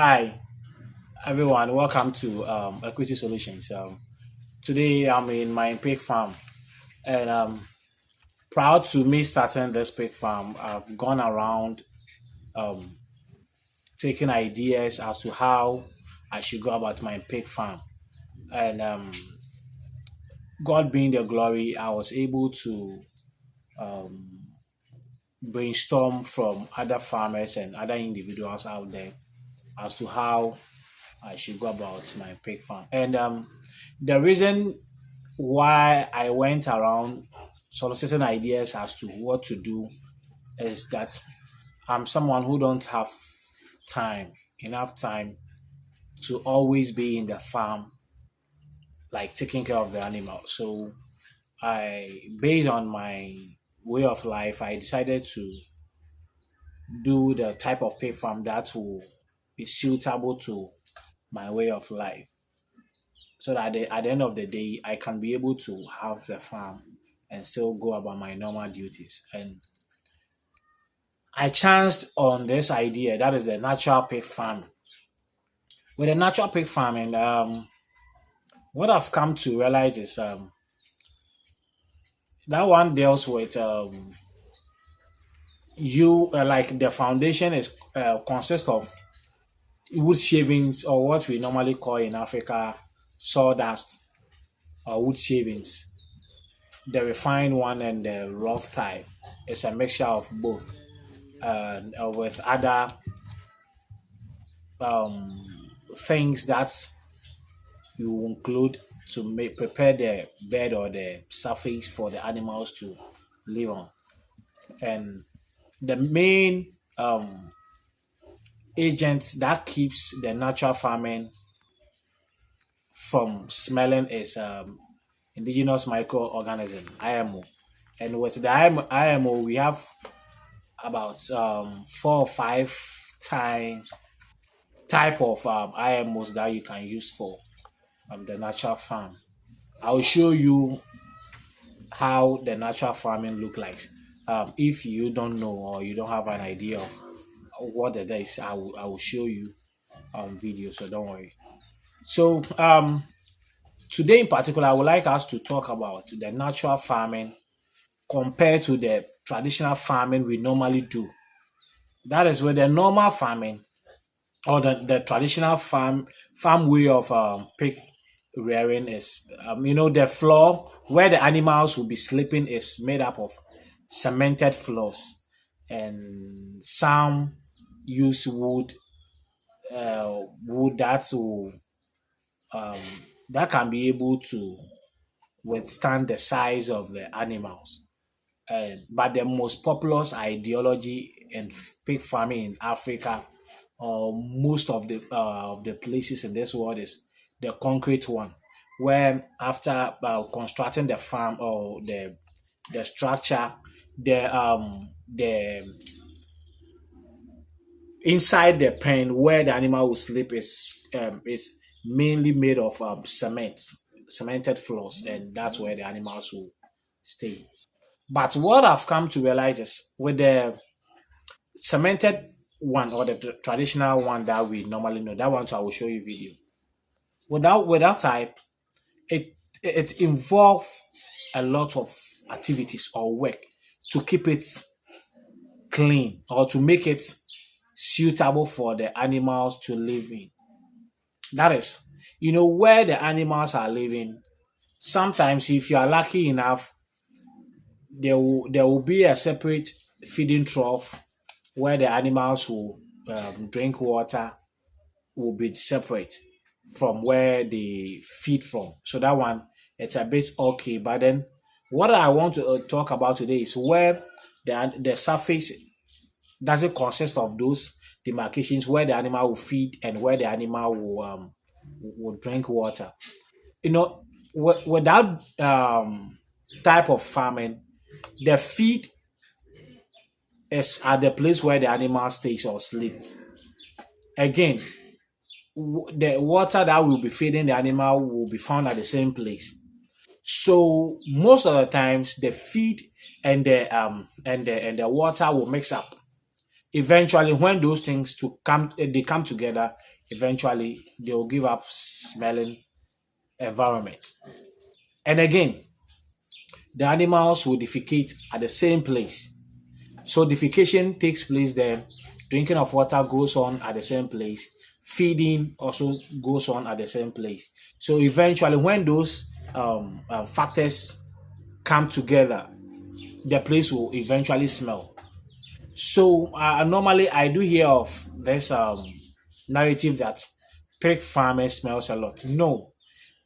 Hi, everyone. Welcome to Equity Solutions. Today, I'm in my pig farm, and proud to me starting this pig farm. I've gone around um, taking ideas as to how I should go about my pig farm, and God being the glory, I was able to um, brainstorm from other farmers and other individuals out there as to how I should go about my pig farm. And the reason why I went around soliciting ideas as to what to do is that I'm someone who don't have enough time to always be in the farm, like taking care of the animal. So based on my way of life, I decided to do the type of pig farm that will be suitable to my way of life. So that at the end of the day, I can be able to have the farm and still go about my normal duties. And I chanced on this idea that is the natural pig farm. With the natural pig farming, what I've come to realize is that one deals with you like the foundation is consists of wood shavings or what we normally call in Africa sawdust or wood shavings. The refined one and the rough type is a mixture of both, with other um, things that you include to prepare the bed or the surface for the animals to live on. And the main agent that keeps the natural farming from smelling is indigenous microorganism (IMO). And with the IMO, we have about 4 or 5 times type of IMOs that you can use for the natural farm. I'll show you how the natural farming look like. If you don't know or you don't have an idea of what it is, I will show you video. So don't worry. So today in particular, I would like us to talk about the natural farming compared to the traditional farming we normally do. That is where the normal farming or the traditional farm way of pig rearing is the floor where the animals will be sleeping is made up of cemented floors, and some use wood um, that can be able to withstand the size of the animals. But the most populous ideology in pig farming in Africa, or most of the places in this world, is the concrete one, where after constructing the farm or the structure, the inside the pen where the animal will sleep is mainly made of cemented floors, and that's where the animals will stay. But what I've come to realize is with the cemented one or the traditional one that we normally know, that one too, I will show you video. Without type, it involves a lot of activities or work to keep it clean or to make it suitable for the animals to live in. That is, where the animals are living. Sometimes, if you are lucky enough, there will be a separate feeding trough where the animals will drink water, will be separate from where they feed from. So that one, it's a bit okay. But then, what I want to talk about today is where the surface doesn't consist of those demarcations where the animal will feed and where the animal will drink water. With that type of farming, the feed is at the place where the animal stays or sleep. Again, the water that will be feeding the animal will be found at the same place. So most of the times, the feed and the water will mix up. Eventually, when those things to come they come together, eventually they will give up smelling environment. And again, the animals will defecate at the same place. So defecation takes place there, drinking of water goes on at the same place, feeding also goes on at the same place. So eventually, when those factors come together, the place will eventually smell. So normally I do hear of this narrative that pig farming smells a lot. No,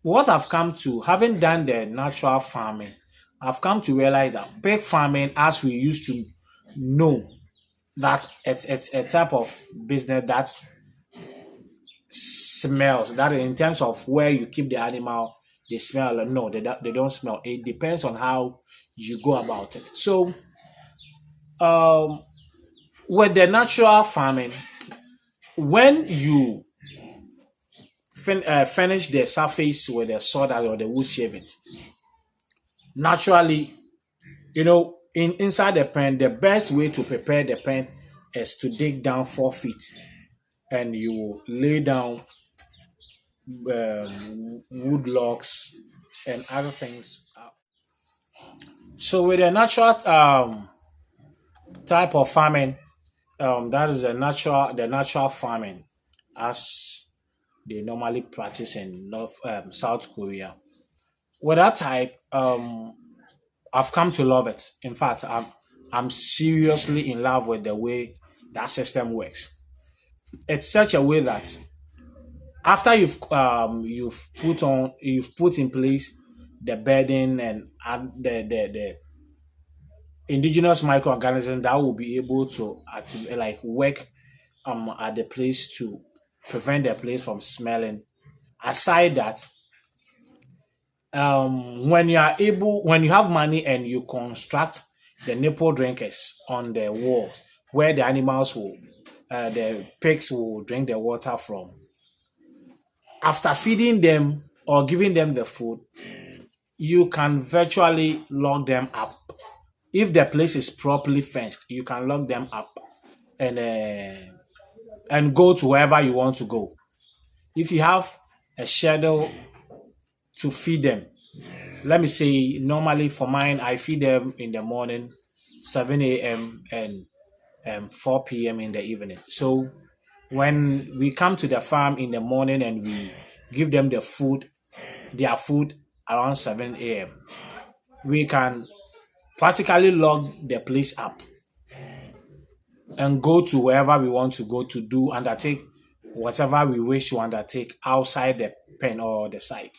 what I've come to, having done the natural farming, I've come to realize that pig farming, as we used to know, that it's a type of business that smells. That in terms of where you keep the animal, they smell. No, they don't smell. It depends on how you go about it. So, um, with the natural farming, when you finish the surface with the sawdust or the wood shavings, naturally, inside the pen, the best way to prepare the pen is to dig down 4 feet, and you lay down wood logs and other things. So with a natural type of farming, that is the natural farming as they normally practice in South Korea. With that type, I've come to love it. In fact, I'm seriously in love with the way that system works. It's such a way that after you've put in place the bedding and the indigenous microorganism that will be able to like work at the place to prevent the place from smelling. Aside that, when you have money and you construct the nipple drinkers on the walls where the pigs will drink the water from. After feeding them or giving them the food, you can virtually lock them up. If the place is properly fenced, you can lock them up and go to wherever you want to go. If you have a schedule to feed them, let me say normally for mine, I feed them in the morning, 7 a.m. and 4 p.m. in the evening. So when we come to the farm in the morning and we give them their food around 7 a.m., we can practically lock the place up and go to wherever we want to go to undertake whatever we wish to undertake outside the pen or the site.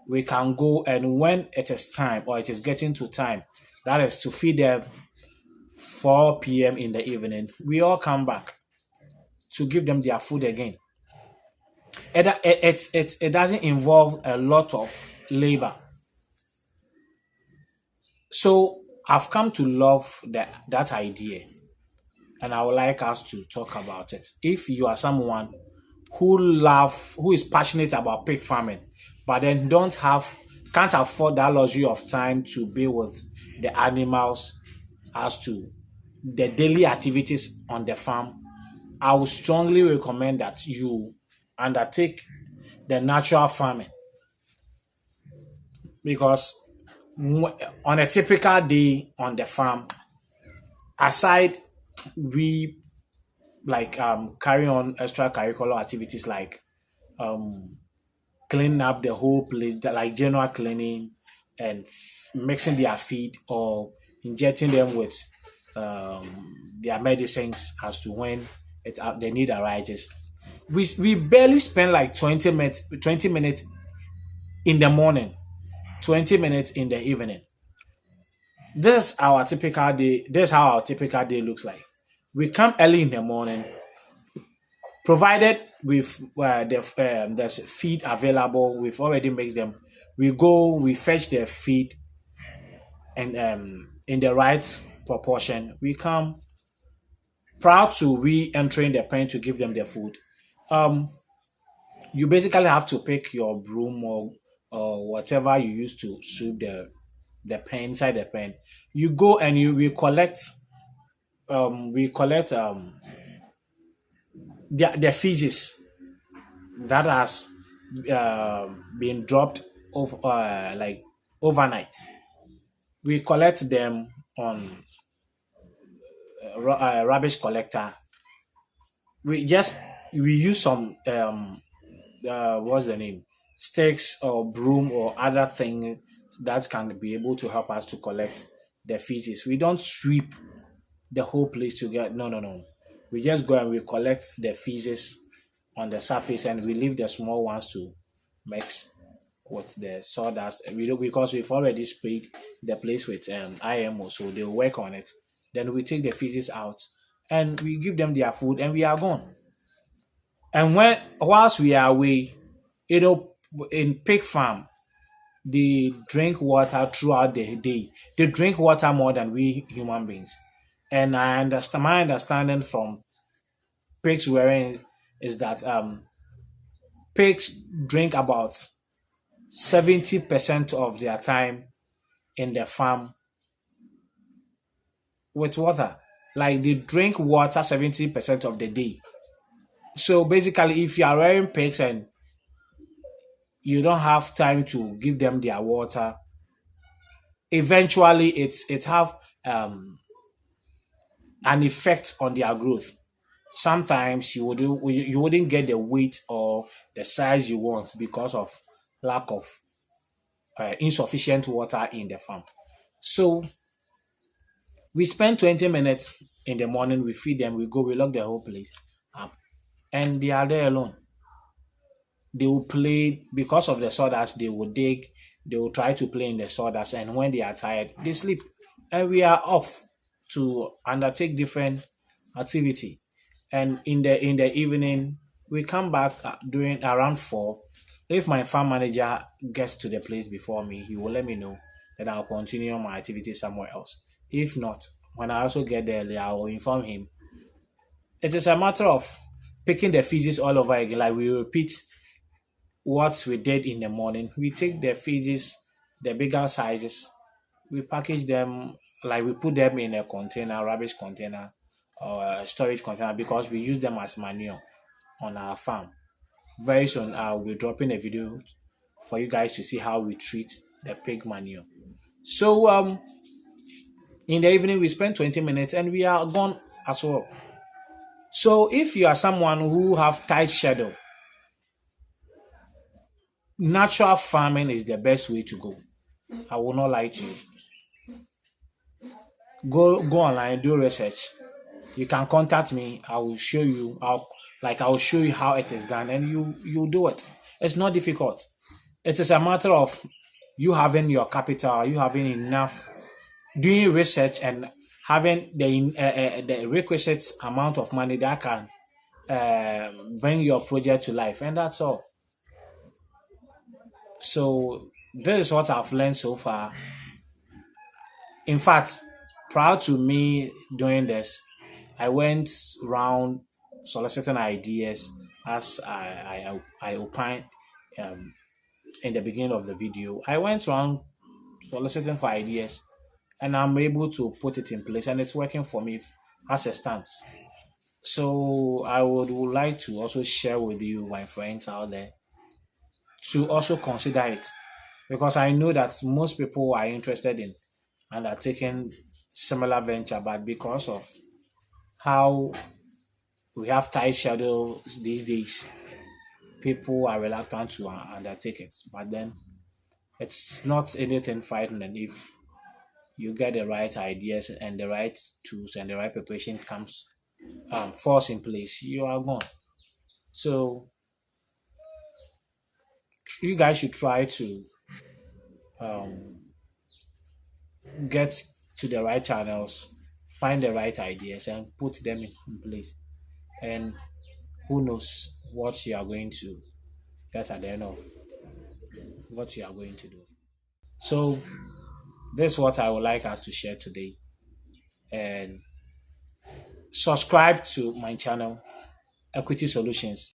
We can go, and when it is time or it is getting to time, that is to feed them 4 p.m. in the evening, we all come back to give them their food again. It doesn't involve a lot of labor. So I've come to love that idea, and I would like us to talk about it. If you are someone who is passionate about pig farming, but then can't afford that luxury of time to be with the animals as to the daily activities on the farm, I would strongly recommend that you undertake the natural farming, because on a typical day on the farm, aside we like carry on extracurricular activities like um cleaning up the whole place, like general cleaning and mixing their feed or injecting them with their medicines as to when the need arises. We barely spend like 20 minutes in the morning, 20 minutes in the evening. This is how our typical day looks like. We come early in the morning, provided with there's feed available. We've already mixed them. We go, we fetch the feed, and in the right proportion, we come proud to re-entering the pen to give them their food. Um, you basically have to pick your broom or whatever you use to sweep the pen inside the pen. You go and you we collect the feces that has been dropped like overnight. We collect them on rubbish collector. We just we use some what's the name, sticks or broom or other thing that can be able to help us to collect the feces. We don't sweep the whole place together. No, no, no. We just go and we collect the feces on the surface and we leave the small ones to mix with the sawdust. We do because we've already sprayed the place with IMO, so they'll work on it. Then we take the feces out and we give them their food and we are gone. And whilst we are away, in pig farm, they drink water throughout the day. They drink water more than we human beings. And I understand my understanding from pigs rearing is that pigs drink about 70% of their time in the farm with water. Like they drink water 70% of the day. So basically, if you are rearing pigs and you don't have time to give them their water, eventually it have um, an effect on their growth. Sometimes you wouldn't get the weight or the size you want because of lack of insufficient water in the farm. So we spend 20 minutes in the morning, we feed them, we go, we lock the whole place up, and they are there alone. They will play because of the sawdust, they will dig, they will try to play in the sawdust, and when they are tired, they sleep. And we are off to undertake different activity. And in the evening, we come back during around 4. If my farm manager gets to the place before me, he will let me know that I'll continue my activity somewhere else. If not, when I also get there, I will inform him. It is a matter of picking the feces all over again. Like we repeat what we did in the morning. We take the feces, the bigger sizes, we package them, like we put them in a container, rubbish container or a storage container because we use them as manure on our farm. Very soon I'll be dropping a video for you guys to see how we treat the pig manure. So in the evening we spend 20 minutes and we are gone as well. So if you are someone who have tight schedule, natural farming is the best way to go. I will not lie to you. Go online, do research. You can contact me. I will show you how, I will show you how it is done, and you do it. It's not difficult. It is a matter of you having your capital, you having enough, doing research, and having the requisite amount of money that can bring your project to life, and that's all. So this is what I've learned so far. In fact, prior to me doing this, I went around soliciting ideas as I opined um, in the beginning of the video. I went around soliciting for ideas and I'm able to put it in place and it's working for me as a stance. So I would like to also share with you, my friends out there, to also consider it because I know that most people are interested in undertaking similar venture, but because of how we have tight schedules these days, people are reluctant to undertake it. But then it's not anything frightening if you get the right ideas and the right tools and the right preparation comes falls in place, you are gone. So you guys should try to um, get to the right channels, find the right ideas, and put them in place. And who knows what you are going to get at the end of what you are going to do. So this is what I would like us to share today. And subscribe to my channel, Equity Solutions.